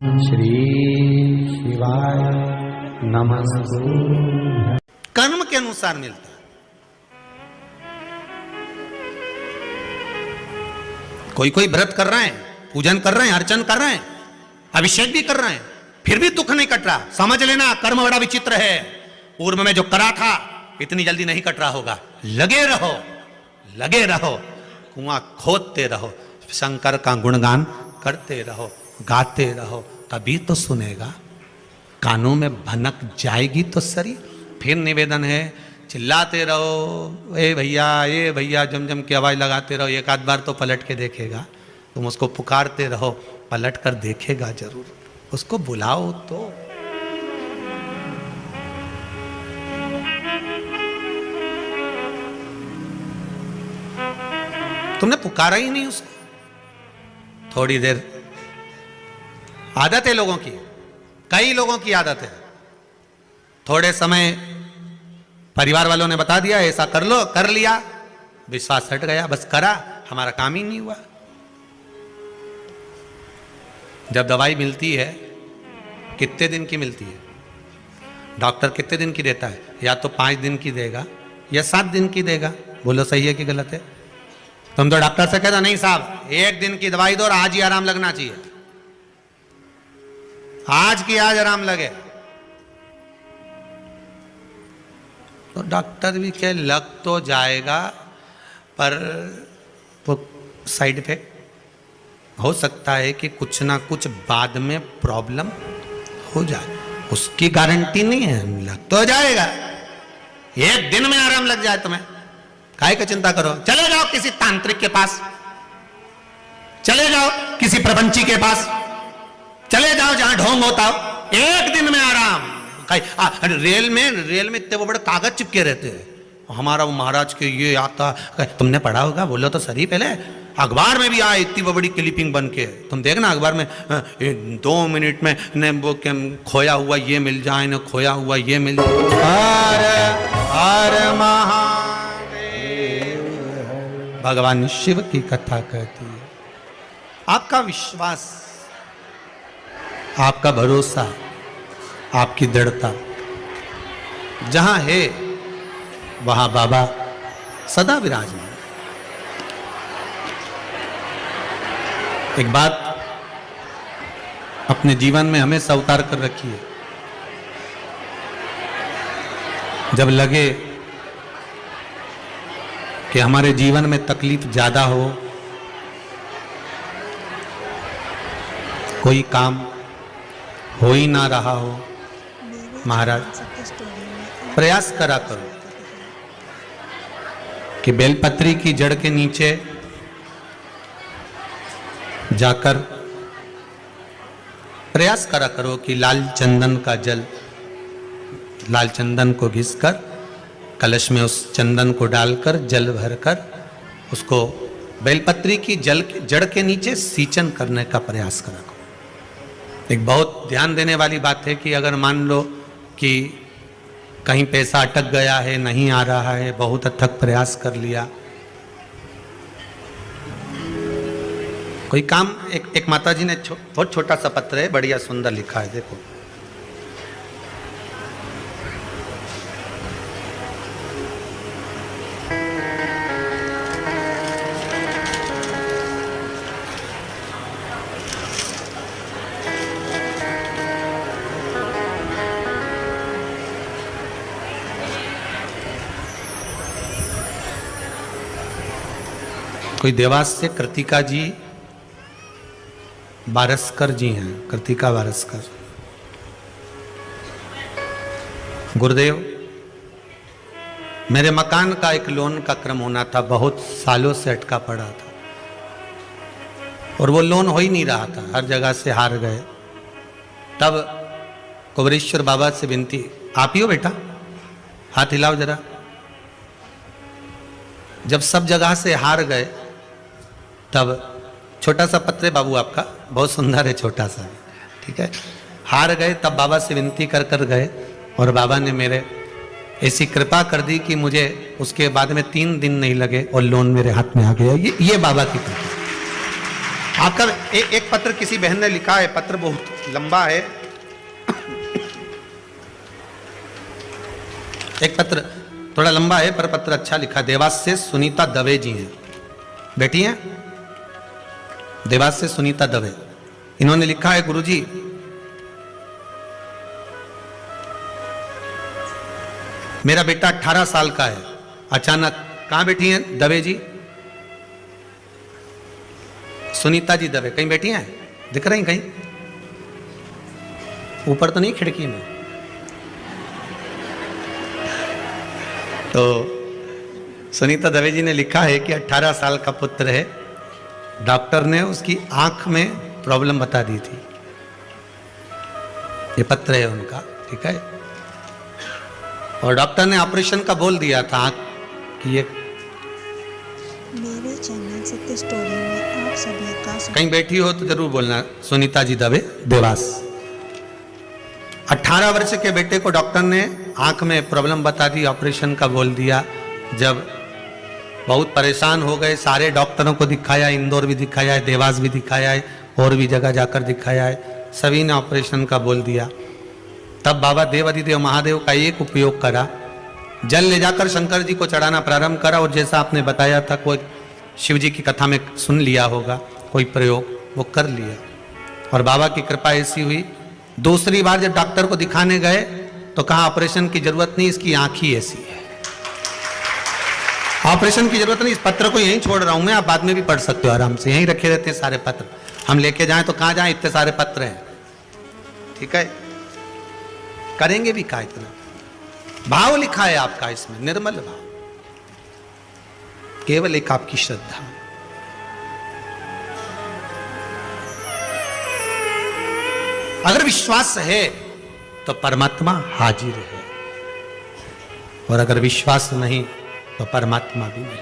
श्री शिवाय नमस्तु। कर्म के अनुसार मिलता है। कोई कोई व्रत कर रहे हैं, पूजन कर रहे हैं, अर्चन कर रहे हैं, अभिषेक भी कर रहे हैं, फिर भी दुख नहीं कट रहा। समझ लेना कर्म बड़ा विचित्र है। पूर्व में जो करा था इतनी जल्दी नहीं कट रहा होगा। लगे रहो, लगे रहो, कुआं खोदते रहो, शंकर का गुणगान करते रहो, गाते रहो, तभी तो सुनेगा। कानों में भनक जाएगी तो सरी। फिर निवेदन है, चिल्लाते रहो, ए भैया जम जम की आवाज लगाते रहो। एक आध बार तो पलट के देखेगा। तुम उसको पुकारते रहो, पलट कर देखेगा जरूर। उसको बुलाओ तो। तुमने पुकारा ही नहीं उसको। थोड़ी देर, आदत है लोगों की, कई लोगों की आदत है। थोड़े समय परिवार वालों ने बता दिया ऐसा कर लो, कर लिया, विश्वास हट गया, बस करा, हमारा काम ही नहीं हुआ। जब दवाई मिलती है कितने दिन की मिलती है? डॉक्टर कितने दिन की देता है? या तो 5 दिन की देगा या 7 दिन की देगा। बोलो सही है कि गलत है? तुम तो डॉक्टर से कहता नहीं साहब 1 दिन की दवाई दो और आज ही आराम लगना चाहिए, आज की आज आराम लगे। तो डॉक्टर भी कहे लग तो जाएगा, पर वो साइड इफेक्ट हो सकता है कि कुछ ना कुछ बाद में प्रॉब्लम हो जाए, उसकी गारंटी नहीं है। लग तो जाएगा, 1 दिन में आराम लग जाए तुम्हें, काहे की चिंता करो। चले जाओ किसी तांत्रिक के पास, चले जाओ किसी प्रपंची के पास, चले जाओ जहां ढोंग होता हो, 1 दिन में आराम। रेल में इतने वो बड़े कागज चिपके रहते हैं, हमारा वो महाराज के ये आता। तुमने पढ़ा होगा, बोलो तो सही। पहले अखबार में भी आए इतनी बड़ी क्लिपिंग बन के, तुम देखना अखबार में 2 मिनट में ने वो खोया हुआ ये मिल जाए, न खोया हुआ ये मिल जाए। हर हर महादेव, भगवान शिव की कथा कहती है। आपका विश्वास, आपका भरोसा, आपकी दृढ़ता जहां है वहां बाबा सदा विराजमान। एक बात अपने जीवन में हमेशा उतार कर रखिए। जब लगे कि हमारे जीवन में तकलीफ ज्यादा हो, कोई काम हो ही ना रहा हो, महाराज प्रयास करा करो कि बेलपत्री की जड़ के नीचे जाकर प्रयास करा करो कि लाल चंदन का जल, लाल चंदन को घिसकर कलश में उस चंदन को डालकर जल भरकर उसको बेलपत्री की जड़ के नीचे सींचन करने का प्रयास करा करो। एक बहुत ध्यान देने वाली बात है कि अगर मान लो कि कहीं पैसा अटक गया है, नहीं आ रहा है, बहुत अथक प्रयास कर लिया, कोई काम, एक माता जी ने बहुत छोटा सा पत्र है, बढ़िया सुंदर लिखा है, देखो। कोई देवास से कृतिका जी वारस्कर जी हैं, कृतिका वारस्कर। गुरुदेव, मेरे मकान का एक लोन का क्रम होना था, बहुत सालों से अटका पड़ा था और वो लोन हो ही नहीं रहा था, हर जगह से हार गए। तब कुबरेश्वर बाबा से विनती, आप ही हो बेटा, हाथ हिलाओ जरा। जब सब जगह से हार गए तब छोटा सा पत्र है बाबू आपका, बहुत सुंदर है, छोटा सा, ठीक है। हार गए तब बाबा से विनती कर कर गए और बाबा ने मेरे ऐसी कृपा कर दी कि मुझे उसके बाद में 3 दिन नहीं लगे और लोन मेरे हाथ में आ गया। ये बाबा की कृपा। आपका एक पत्र किसी बहन ने लिखा है, पत्र बहुत लंबा है। एक पत्र थोड़ा लंबा है पर पत्र अच्छा लिखा। देवास से सुनीता दवे जी हैं, बैठी हैं, देवास से सुनीता दवे। इन्होंने लिखा है, गुरुजी मेरा बेटा 18 साल का है, अचानक, कहां बैठी हैं दवे जी? सुनीता जी दवे कहीं बैठी हैं? दिख रही कहीं? ऊपर तो नहीं, खिड़की में? तो सुनीता दवे जी ने लिखा है कि 18 साल का पुत्र है, डॉक्टर ने उसकी आंख में प्रॉब्लम बता दी थी। ये पत्र है उनका, ठीक है। और डॉक्टर ने ऑपरेशन का बोल दिया था आंख कि ये। मेरे चैनल सत्य स्टोरी में आप सभी का कहीं बैठी हो तो जरूर बोलना। सुनीता जी दवे, देवास। 18 वर्ष के बेटे को डॉक्टर ने आंख में प्रॉब्लम बता दी, ऑपरेशन का बोल दिया। जब बहुत परेशान हो गए, सारे डॉक्टरों को दिखाया, इंदौर भी दिखाया है, देवास भी दिखाया है, और भी जगह जाकर दिखाया है, सभी ने ऑपरेशन का बोल दिया। तब बाबा देवाधिदेव महादेव का एक उपयोग करा, जल ले जाकर शंकर जी को चढ़ाना प्रारंभ करा। और जैसा आपने बताया था, कोई शिव जी की कथा में सुन लिया होगा, कोई प्रयोग वो कर लिया और बाबा की कृपा ऐसी हुई। दूसरी बार जब डॉक्टर को दिखाने गए तो कहा ऑपरेशन की जरूरत नहीं, इसकी आंख ही ऐसी है, ऑपरेशन की जरूरत नहीं। इस पत्र को यहीं छोड़ रहा हूं मैं, आप बाद में भी पढ़ सकते हो आराम से, यहीं रखे रहते हैं सारे पत्र। हम लेके जाएं तो कहां जाएं, इतने सारे पत्र हैं, ठीक है। करेंगे भी क्या इतना? भाव लिखा है आपका इसमें, निर्मल भाव, केवल एक आपकी श्रद्धा। अगर विश्वास है तो परमात्मा हाजिर है, और अगर विश्वास नहीं तो परमात्मा भी नहीं।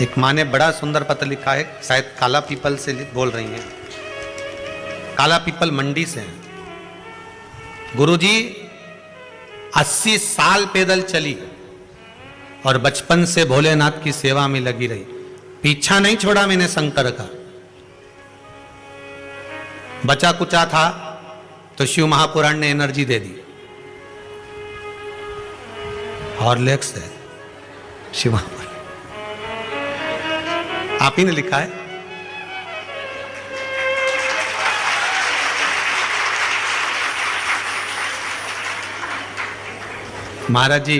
एक माँ ने बड़ा सुंदर पत्र लिखा है, शायद काला पीपल से बोल रही हैं, काला पीपल मंडी से हैं। गुरुजी 80 साल पैदल चली और बचपन से भोलेनाथ की सेवा में लगी रही, पीछा नहीं छोड़ा मैंने शंकर का। बचा कुचा था तो शिव महापुराण ने एनर्जी दे दी, हॉर्लिक्स है शिव महापुराण, आप ही ने लिखा है। महाराज जी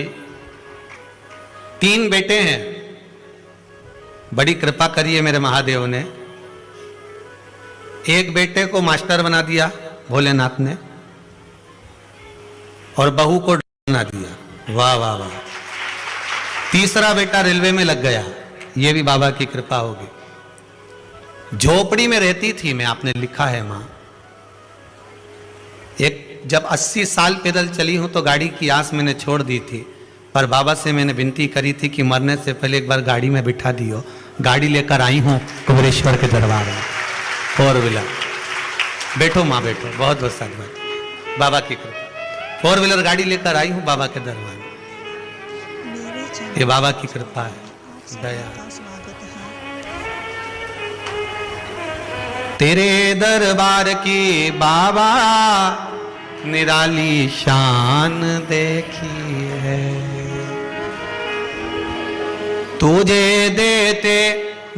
3 बेटे हैं, बड़ी कृपा करी है मेरे महादेव ने। एक बेटे को मास्टर बना दिया भोलेनाथ ने, और बहू को बना दिया, वाह वाह वाह। तीसरा बेटा रेलवे में लग गया, ये भी बाबा की कृपा होगी। झोपड़ी में रहती थी मैं, आपने लिखा है मां। एक जब 80 साल पैदल चली हूं तो गाड़ी की आस मैंने छोड़ दी थी, पर बाबा से मैंने विनती करी थी कि मरने से पहले एक बार गाड़ी में बिठा दियो। गाड़ी लेकर आई हूं कुबेरेश्वर के दरबार में, 4 व्हीलर। बैठो माँ बैठो, बहुत बहुत साधुवाद, बाबा की कृपा। 4 व्हीलर गाड़ी लेकर आई हूं बाबा के दरबार में, ये बाबा की कृपा है, दया। तेरे दरबार की बाबा निराली शान देखी है, तुझे देते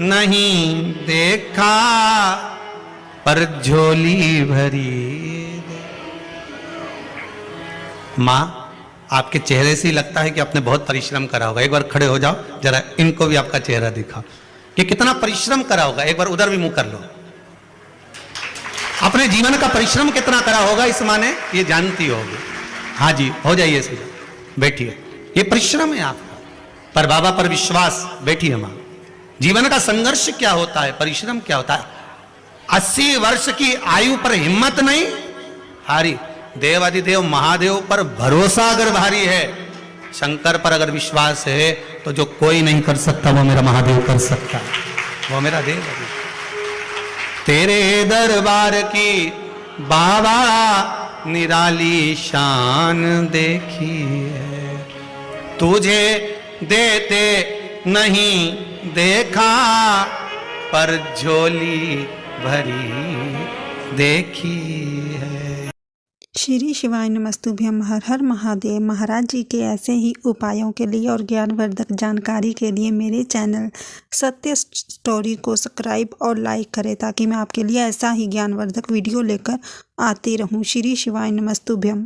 नहीं देखा पर झोली भरी। माँ आपके चेहरे से ही लगता है कि आपने बहुत परिश्रम करा होगा। एक बार खड़े हो जाओ जरा, इनको भी आपका चेहरा दिखाओ कि कितना परिश्रम करा होगा। एक बार उधर भी मुंह कर लो, अपने जीवन का परिश्रम कितना करा होगा इस माँ ने, ये जानती होगी। हाँ जी, हो जाइए सीधा, बैठिए। ये परिश्रम है आपका, पर बाबा पर विश्वास। बैठिए माँ। जीवन का संघर्ष क्या होता है, परिश्रम क्या होता है। 80 वर्ष की आयु पर हिम्मत नहीं हारी। देवाधिदेव महादेव पर भरोसा अगर भारी है, शंकर पर अगर विश्वास है, तो जो कोई नहीं कर सकता वो मेरा महादेव कर सकता है, वो मेरा देव। तेरे दरबार की बाबा निराली शान देखी है, तुझे देते नहीं देखा पर झोली भरी देखी है। श्री शिवाय नमस्तुभ्यम। हर हर महादेव। महाराज जी के ऐसे ही उपायों के लिए और ज्ञानवर्धक जानकारी के लिए मेरे चैनल सत्य स्टोरी को सब्सक्राइब और लाइक करें, ताकि मैं आपके लिए ऐसा ही ज्ञानवर्धक वीडियो लेकर आती रहूं। श्री शिवाय नमस्तुभ्यम।